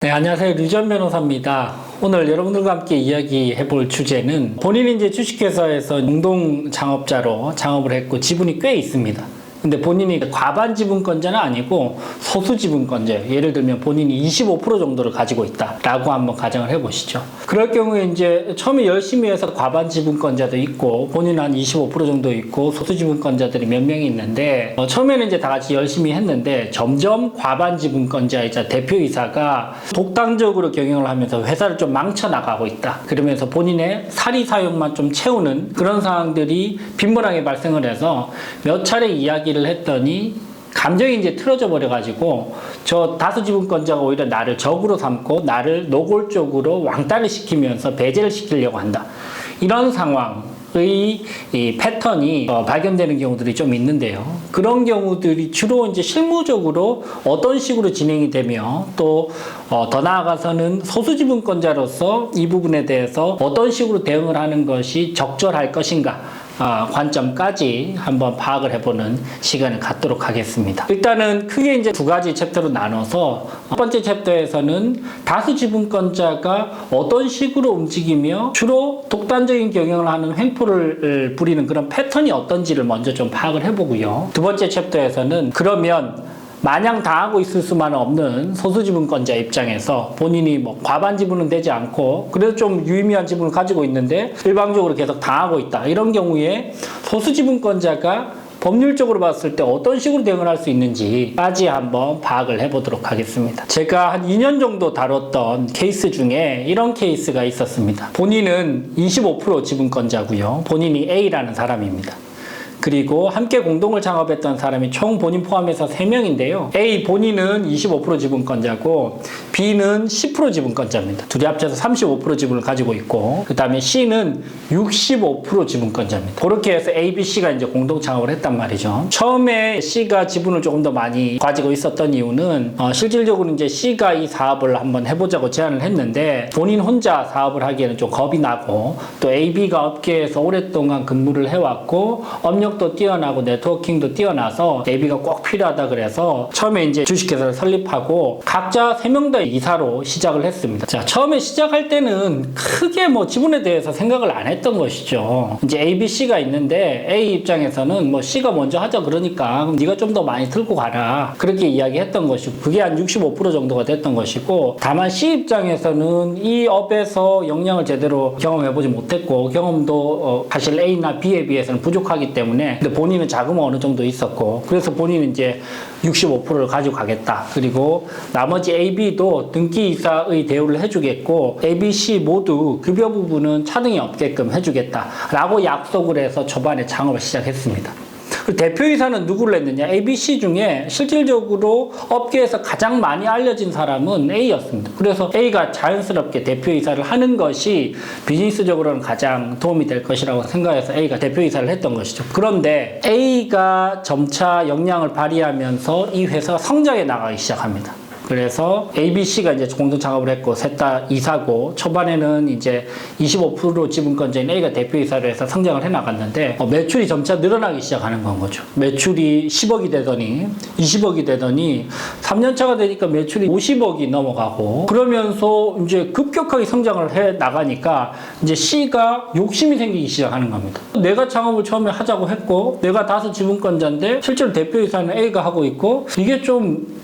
네, 안녕하세요. 류전 변호사입니다. 오늘 여러분들과 함께 이야기해 볼 주제는 본인이 이제 주식회사에서 공동 창업자로 창업을 했고 지분이 꽤 있습니다. 근데 본인이 과반 지분권자는 아니고 소수 지분권자예요. 예를 들면 본인이 25% 정도를 가지고 있다라고 한번 가정을 해보시죠. 그럴 경우에 이제 처음에 열심히 해서 과반 지분권자도 있고 본인은 한 25% 정도 있고 소수 지분권자들이 몇 명이 있는데 처음에는 이제 다 같이 열심히 했는데 점점 과반 지분권자이자 대표이사가 독단적으로 경영을 하면서 회사를 좀 망쳐나가고 있다. 그러면서 본인의 사리 사욕만 좀 채우는 그런 상황들이 빈번하게 발생을 해서 몇 차례 이야기를 했더니 감정이 이제 틀어져 버려가지고 저 다수 지분권자가 오히려 나를 적으로 삼고 나를 노골적으로 왕따를 시키면서 배제를 시키려고 한다. 이런 상황의 이 패턴이 발견되는 경우들이 좀 있는데요. 그런 경우들이 주로 이제 실무적으로 어떤 식으로 진행이 되며 또 더 나아가서는 소수 지분권자로서 이 부분에 대해서 어떤 식으로 대응을 하는 것이 적절할 것인가 관점까지 한번 파악을 해보는 시간을 갖도록 하겠습니다. 일단은 크게 이제 두 가지 챕터로 나눠서 첫 번째 챕터에서는 다수 지분권자가 어떤 식으로 움직이며 주로 독단적인 경영을 하는 횡포를 부리는 그런 패턴이 어떤지를 먼저 좀 파악을 해보고요. 두 번째 챕터에서는 그러면 마냥 당하고 있을 수만은 없는 소수지분권자 입장에서 본인이 뭐 과반 지분은 되지 않고 그래도 좀 유의미한 지분을 가지고 있는데 일방적으로 계속 당하고 있다. 이런 경우에 소수지분권자가 법률적으로 봤을 때 어떤 식으로 대응을 할 수 있는지까지 한번 파악을 해보도록 하겠습니다. 제가 한 2년 정도 다뤘던 케이스 중에 이런 케이스가 있었습니다. 본인은 25% 지분권자고요. 본인이 A라는 사람입니다. 그리고 함께 공동을 창업했던 사람이 총 본인 포함해서 3명인데요. A 본인은 25% 지분권자고 B는 10% 지분권자입니다. 둘이 합쳐서 35% 지분을 가지고 있고 그 다음에 C는 65% 지분권자입니다. 그렇게 해서 A, B, C가 이제 공동 창업을 했단 말이죠. 처음에 C가 지분을 조금 더 많이 가지고 있었던 이유는 실질적으로 이제 C가 이 사업을 한번 해보자고 제안을 했는데 본인 혼자 사업을 하기에는 좀 겁이 나고 또 A, B가 업계에서 오랫동안 근무를 해왔고 도 뛰어나고 네트워킹도 뛰어나서 AB가 꼭 필요하다 그래서 처음에 이제 주식회사를 설립하고 각자 3명 다 이사로 시작을 했습니다. 자, 처음에 시작할 때는 크게 뭐 지분에 대해서 생각을 안 했던 것이죠. 이제 A, B, C가 있는데 A 입장에서는 뭐 C가 먼저 하자 그러니까 그럼 네가 좀 더 많이 들고 가라. 그렇게 이야기했던 것이고 그게 한 65% 정도가 됐던 것이고 다만 C 입장에서는 이 업에서 역량을 제대로 경험해보지 못했고 경험도 사실 A나 B에 비해서는 부족하기 때문에 근데 본인은 자금은 어느 정도 있었고 그래서 본인은 이제 65%를 가지고 가겠다. 그리고 나머지 A, B도 등기이사의 대우를 해주겠고 A, B, C 모두 급여 부분은 차등이 없게끔 해주겠다 라고 약속을 해서 초반에 창업을 시작했습니다. 대표이사는 누구를 했느냐? A, B, C 중에 실질적으로 업계에서 가장 많이 알려진 사람은 A였습니다. 그래서 A가 자연스럽게 대표이사를 하는 것이 비즈니스적으로는 가장 도움이 될 것이라고 생각해서 A가 대표이사를 했던 것이죠. 그런데 A가 점차 역량을 발휘하면서 이 회사가 성장해 나가기 시작합니다. 그래서 A, B, C가 이제 공동 창업을 했고 셋 다 이사고 초반에는 이제 25% 지분권자인 A가 대표이사를 해서 성장을 해 나갔는데 매출이 점차 늘어나기 시작하는 건 거죠. 매출이 10억이 되더니 20억이 되더니 3년차가 되니까 매출이 50억이 넘어가고 그러면서 이제 급격하게 성장을 해 나가니까 이제 C가 욕심이 생기기 시작하는 겁니다. 내가 창업을 처음에 하자고 했고 내가 다수 지분권자인데 실제로 대표이사는 A가 하고 있고 이게 좀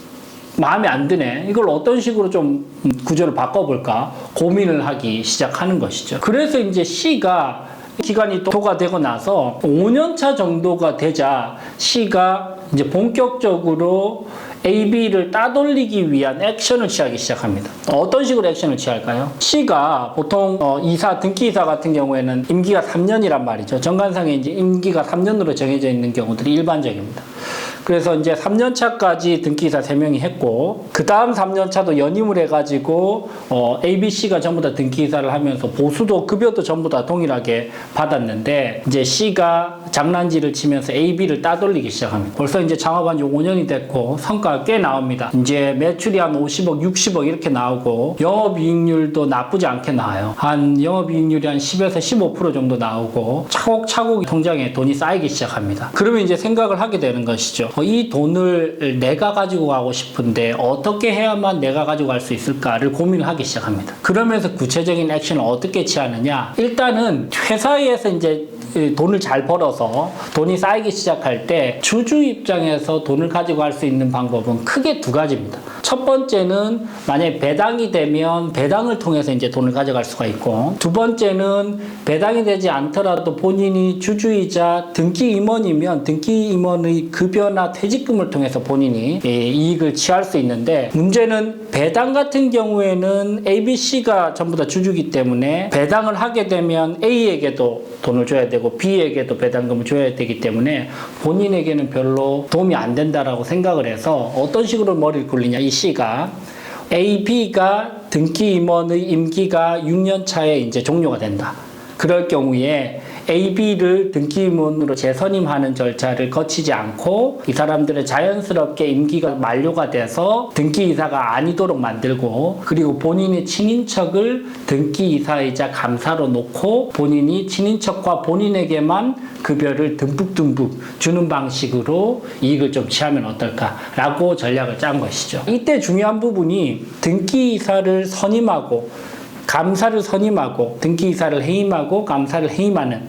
마음에 안 드네. 이걸 어떤 식으로 좀 구조를 바꿔볼까 고민을 하기 시작하는 것이죠. 그래서 이제 C가 기간이 도가 되고 나서 5년차 정도가 되자 C가 이제 본격적으로 A, B를 따돌리기 위한 액션을 취하기 시작합니다. 어떤 식으로 액션을 취할까요? C가 보통 등기이사 같은 경우에는 임기가 3년이란 말이죠. 정관상에 이제 임기가 3년으로 정해져 있는 경우들이 일반적입니다. 그래서 이제 3년차까지 등기이사 3명이 했고 그 다음 3년차도 연임을 해가지고 A, B, C가 전부 다 등기이사를 하면서 보수도 급여도 전부 다 동일하게 받았는데 이제 C가 장난질을 치면서 A, B를 따돌리기 시작합니다. 벌써 이제 창업한 지 5년이 됐고 성과가 꽤 나옵니다. 이제 매출이 한 50억, 60억 이렇게 나오고 영업이익률도 나쁘지 않게 나와요. 한 영업이익률이 한 10에서 15% 정도 나오고 차곡차곡 통장에 돈이 쌓이기 시작합니다. 그러면 이제 생각을 하게 되는 것이죠. 이 돈을 내가 가지고 가고 싶은데 어떻게 해야만 내가 가지고 갈 수 있을까를 고민을 하기 시작합니다. 그러면서 구체적인 액션을 어떻게 취하느냐? 일단은 회사에서 이제 돈을 잘 벌어서 돈이 쌓이기 시작할 때 주주 입장에서 돈을 가지고 갈 수 있는 방법은 크게 두 가지입니다. 첫 번째는 만약에 배당이 되면 배당을 통해서 이제 돈을 가져갈 수가 있고, 두 번째는 배당이 되지 않더라도 본인이 주주이자 등기 임원이면 등기 임원의 급여나 퇴직금을 통해서 본인이 이익을 취할 수 있는데, 문제는 배당 같은 경우에는 A, B, C가 전부 다 주주이기 때문에 배당을 하게 되면 A에게도 돈을 줘야 되고 B에게도 배당금을 줘야 되기 때문에 본인에게는 별로 도움이 안 된다라고 생각을 해서 어떤 식으로 머리를 굴리냐, 이 C가 A, B가 등기 임원의 임기가 6년 차에 이제 종료가 된다. 그럴 경우에 A, B를 등기 임원으로 재선임하는 절차를 거치지 않고 이 사람들은 자연스럽게 임기가 만료가 돼서 등기이사가 아니도록 만들고, 그리고 본인의 친인척을 등기이사이자 감사로 놓고 본인이 친인척과 본인에게만 급여를 듬뿍듬뿍 주는 방식으로 이익을 좀 취하면 어떨까라고 전략을 짠 것이죠. 이때 중요한 부분이 등기이사를 선임하고 감사를 선임하고 등기이사를 해임하고 감사를 해임하는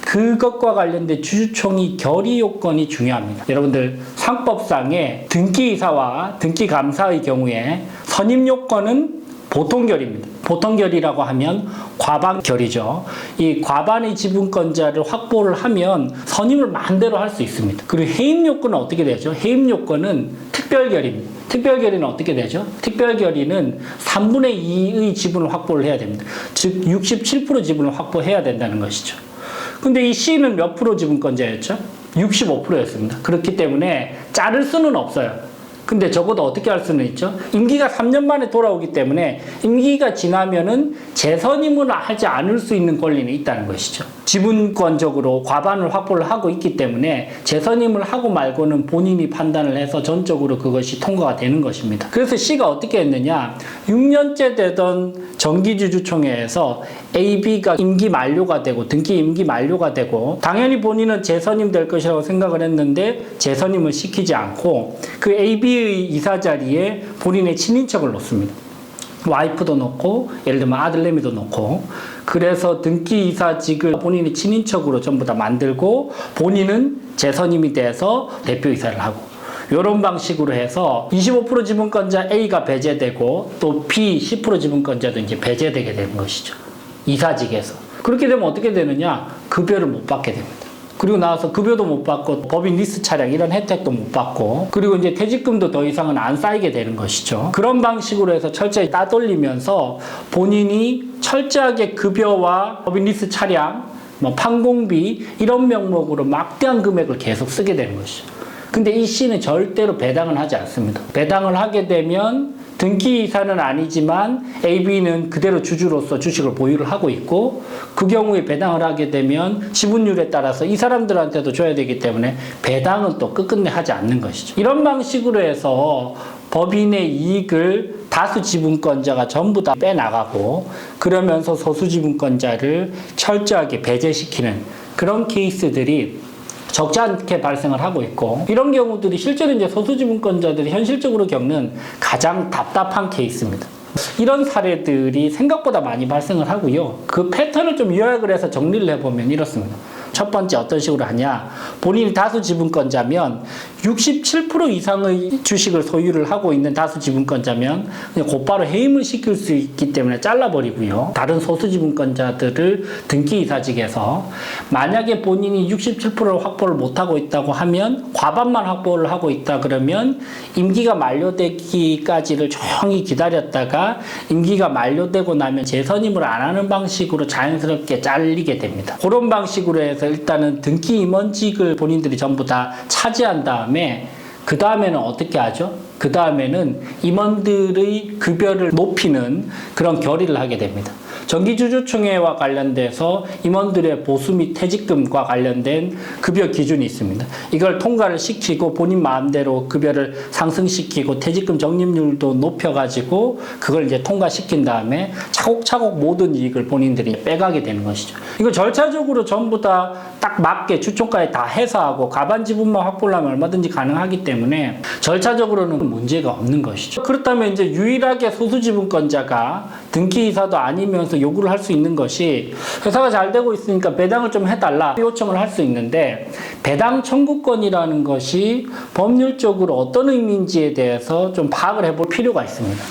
그것과 관련된 주주총회 결의 요건이 중요합니다. 여러분들 상법상에 등기이사와 등기감사의 경우에 선임 요건은 보통결의입니다. 보통결의라고 하면 과반결의죠. 이 과반의 지분권자를 확보를 하면 선임을 마음대로 할 수 있습니다. 그리고 해임 요건은 어떻게 되죠? 해임 요건은 특별결의입니다. 특별결의는 어떻게 되죠? 특별결의는 3분의 2의 지분을 확보를 해야 됩니다. 즉 67% 지분을 확보해야 된다는 것이죠. 근데 이 C는 몇 프로 지분권자였죠? 65%였습니다. 그렇기 때문에 자를 수는 없어요. 근데 적어도 어떻게 할 수는 있죠? 임기가 3년 만에 돌아오기 때문에 임기가 지나면은 재선임을 하지 않을 수 있는 권리는 있다는 것이죠. 지분권적으로 과반을 확보를 하고 있기 때문에 재선임을 하고 말고는 본인이 판단을 해서 전적으로 그것이 통과가 되는 것입니다. 그래서 C가 어떻게 했느냐? 6년째 되던 정기주주총회에서 A, B가 임기 만료가 되고 등기 임기 만료가 되고 당연히 본인은 재선임 될 것이라고 생각을 했는데 재선임을 시키지 않고 그 A, B의 이사 자리에 본인의 친인척을 놓습니다. 와이프도 놓고 예를 들면 아들내미도 놓고, 그래서 등기이사직을 본인이 친인척으로 전부 다 만들고 본인은 재선임이 돼서 대표이사를 하고, 이런 방식으로 해서 25% 지분권자 A가 배제되고 또 B 10% 지분권자도 이제 배제되게 되는 것이죠. 이사직에서. 그렇게 되면 어떻게 되느냐? 급여를 못 받게 됩니다. 그리고 나와서 급여도 못 받고 법인 리스 차량 이런 혜택도 못 받고, 그리고 이제 퇴직금도 더 이상은 안 쌓이게 되는 것이죠. 그런 방식으로 해서 철저히 따돌리면서 본인이 철저하게 급여와 법인 리스 차량, 판공비 이런 명목으로 막대한 금액을 계속 쓰게 되는 것이죠. 근데 이 C는 절대로 배당을 하지 않습니다. 배당을 하게 되면 등기이사는 아니지만 AB는 그대로 주주로서 주식을 보유를 하고 있고, 그 경우에 배당을 하게 되면 지분율에 따라서 이 사람들한테도 줘야 되기 때문에 배당은 또 끝끝내 하지 않는 것이죠. 이런 방식으로 해서 법인의 이익을 다수 지분권자가 전부 다 빼나가고, 그러면서 소수 지분권자를 철저하게 배제시키는 그런 케이스들이 적지 않게 발생을 하고 있고, 이런 경우들이 실제로 이제 소수지분권자들이 현실적으로 겪는 가장 답답한 케이스입니다. 이런 사례들이 생각보다 많이 발생을 하고요. 그 패턴을 좀 요약을 해서 정리를 해보면 이렇습니다. 첫 번째 어떤 식으로 하냐? 본인이 다수 지분권자면 67% 이상의 주식을 소유를 하고 있는 다수 지분권자면 그냥 곧바로 해임을 시킬 수 있기 때문에 잘라버리고요. 다른 소수 지분권자들을 등기이사직에서, 만약에 본인이 67%를 확보를 못하고 있다고 하면 과반만 확보를 하고 있다 그러면 임기가 만료되기까지를 조용히 기다렸다가 임기가 만료되고 나면 재선임을 안 하는 방식으로 자연스럽게 잘리게 됩니다. 그런 방식으로 해서 일단은 등기 임원직을 본인들이 전부 다 차지한 다음에, 그 다음에는 어떻게 하죠? 그 다음에는 임원들의 급여를 높이는 그런 결의를 하게 됩니다. 정기주주총회와 관련돼서 임원들의 보수 및 퇴직금과 관련된 급여 기준이 있습니다. 이걸 통과를 시키고 본인 마음대로 급여를 상승시키고 퇴직금 적립률도 높여가지고 그걸 이제 통과시킨 다음에 차곡차곡 모든 이익을 본인들이 빼가게 되는 것이죠. 이거 절차적으로 전부 다 딱 맞게 주총까지 다 해소하고 과반 지분만 확보를 하면 얼마든지 가능하기 때문에 절차적으로는 문제가 없는 것이죠. 그렇다면 이제 유일하게 소수지분권자가 등기이사도 아니면서 요구를 할 수 있는 것이 회사가 잘 되고 있으니까 배당을 좀 해달라 요청을 할 수 있는데, 배당 청구권이라는 것이 법률적으로 어떤 의미인지에 대해서 좀 파악을 해볼 필요가 있습니다.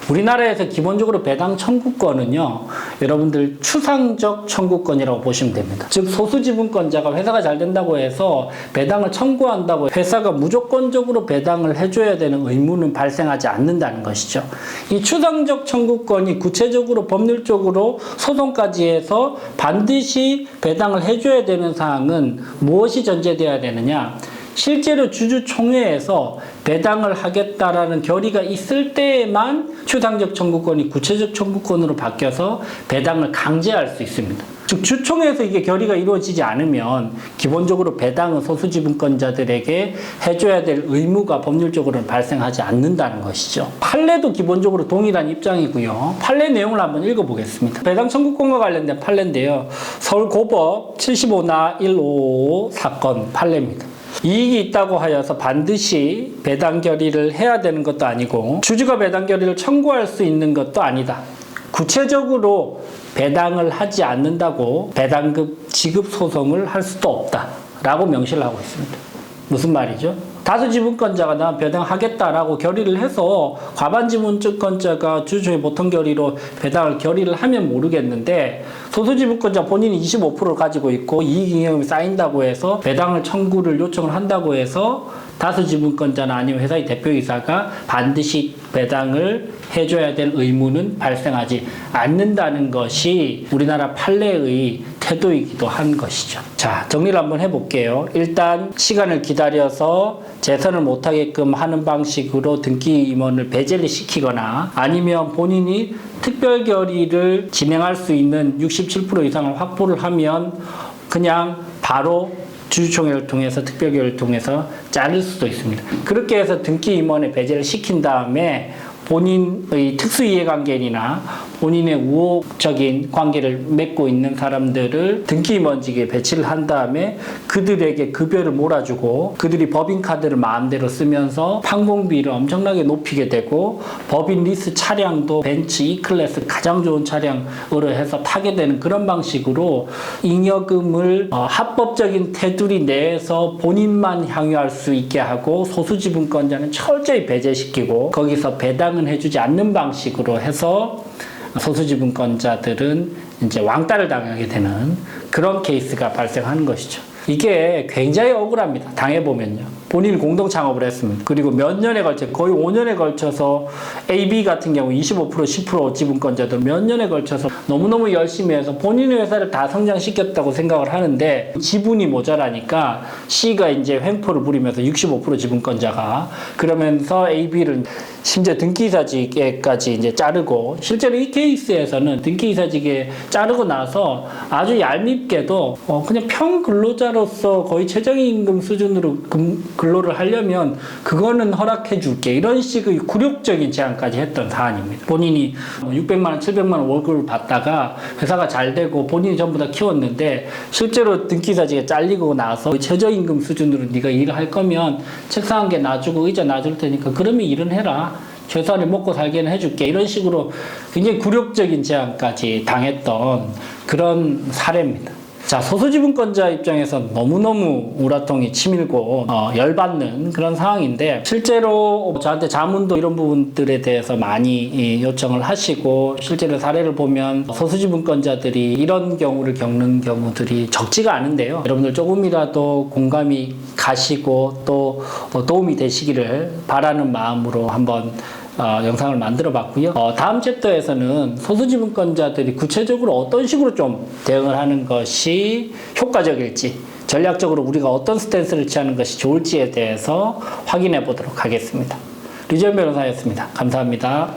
우리나라에서 기본적으로 배당 청구권은요, 여러분들 추상적 청구권이라고 보시면 됩니다. 즉 소수지분권자가 회사가 잘 된다고 해서 배당을 청구한다고 회사가 무조건적으로 배당을 해줘야 되는 의무는 발생하지 않는다는 것이죠. 이 추상적 청구권이 구체적으로 법률적으로 소송까지 해서 반드시 배당을 해줘야 되는 사항은 무엇이 전제되어야 되느냐? 실제로 주주총회에서 배당을 하겠다라는 결의가 있을 때에만 추상적 청구권이 구체적 청구권으로 바뀌어서 배당을 강제할 수 있습니다. 즉 주총회에서 이게 결의가 이루어지지 않으면 기본적으로 배당은 소수지분권자들에게 해줘야 될 의무가 법률적으로는 발생하지 않는다는 것이죠. 판례도 기본적으로 동일한 입장이고요. 판례 내용을 한번 읽어보겠습니다. 배당 청구권과 관련된 판례인데요. 서울고법 75-1555 사건 판례입니다. 이익이 있다고 하여서 반드시 배당 결의를 해야 되는 것도 아니고 주주가 배당 결의를 청구할 수 있는 것도 아니다. 구체적으로 배당을 하지 않는다고 배당금 지급 소송을 할 수도 없다 라고 명시를 하고 있습니다. 무슨 말이죠? 다수지분권자가 나 배당하겠다라고 결의를 해서 과반지분권자가 주주총회 보통 결의로 배당을 결의를 하면 모르겠는데, 소수지분권자 본인이 25%를 가지고 있고 이익잉여금이 쌓인다고 해서 배당을 청구를 요청을 한다고 해서 다수지분권자나 아니면 회사의 대표이사가 반드시 배당을 해줘야 될 의무는 발생하지 않는다는 것이 우리나라 판례의 태도이기도 한 것이죠. 자, 정리를 한번 해볼게요. 일단 시간을 기다려서 재선을 못하게끔 하는 방식으로 등기 임원을 배제를 시키거나 아니면 본인이 특별 결의를 진행할 수 있는 67% 이상을 확보를 하면 그냥 바로 주주총회를 통해서 특별결의를 통해서 자를 수도 있습니다. 그렇게 해서 등기 임원의 배제를 시킨 다음에 본인의 특수이해관계인이나 본인의 우호적인 관계를 맺고 있는 사람들을 등기임원직에 배치를 한 다음에 그들에게 급여를 몰아주고 그들이 법인카드를 마음대로 쓰면서 항공비를 엄청나게 높이게 되고 법인 리스 차량도 벤츠 E클래스 가장 좋은 차량으로 해서 타게 되는 그런 방식으로 잉여금을 합법적인 테두리 내에서 본인만 향유할 수 있게 하고 소수지분권자는 철저히 배제시키고 거기서 배당은 해주지 않는 방식으로 해서 소수지분권자들은 이제 왕따를 당하게 되는 그런 케이스가 발생하는 것이죠. 이게 굉장히 억울합니다. 당해보면요. 본인이 공동 창업을 했습니다. 그리고 몇 년에 걸쳐 거의 5년에 걸쳐서 AB 같은 경우 25% 10% 지분권자들 몇 년에 걸쳐서 너무너무 열심히 해서 본인의 회사를 다 성장시켰다고 생각을 하는데 지분이 모자라니까 C가 이제 횡포를 부리면서 65% 지분권자가 그러면서 AB를 심지어 등기이사직에까지 이제 자르고, 실제로 이 케이스에서는 등기이사직에 자르고 나서 아주 얄밉게도 그냥 평근로자로서 거의 최저임금 수준으로 근로를 하려면 그거는 허락해 줄게 이런 식의 굴욕적인 제안까지 했던 사안입니다. 본인이 600만 원, 700만 원 월급을 받다가 회사가 잘 되고 본인이 전부 다 키웠는데 실제로 등기이사직에 잘리고 나서 최저임금 수준으로 네가 일을 할 거면 책상 한 개 놔주고 의자 놔줄 테니까 그러면 일은 해라. 최소한의 먹고 살게는 해줄게. 이런 식으로 굉장히 굴욕적인 제안까지 당했던 그런 사례입니다. 자, 소수지분권자 입장에서 너무너무 우라통이 치밀고 열받는 그런 상황인데, 실제로 저한테 자문도 이런 부분들에 대해서 많이 요청을 하시고, 실제로 사례를 보면 소수지분권자들이 이런 경우를 겪는 경우들이 적지가 않은데요. 여러분들 조금이라도 공감이 가시고 또 도움이 되시기를 바라는 마음으로 한번 영상을 만들어 봤고요. 다음 챕터에서는 소수지분권자들이 구체적으로 어떤 식으로 좀 대응을 하는 것이 효과적일지, 전략적으로 우리가 어떤 스탠스를 취하는 것이 좋을지에 대해서 확인해 보도록 하겠습니다. 류지연 변호사였습니다. 감사합니다.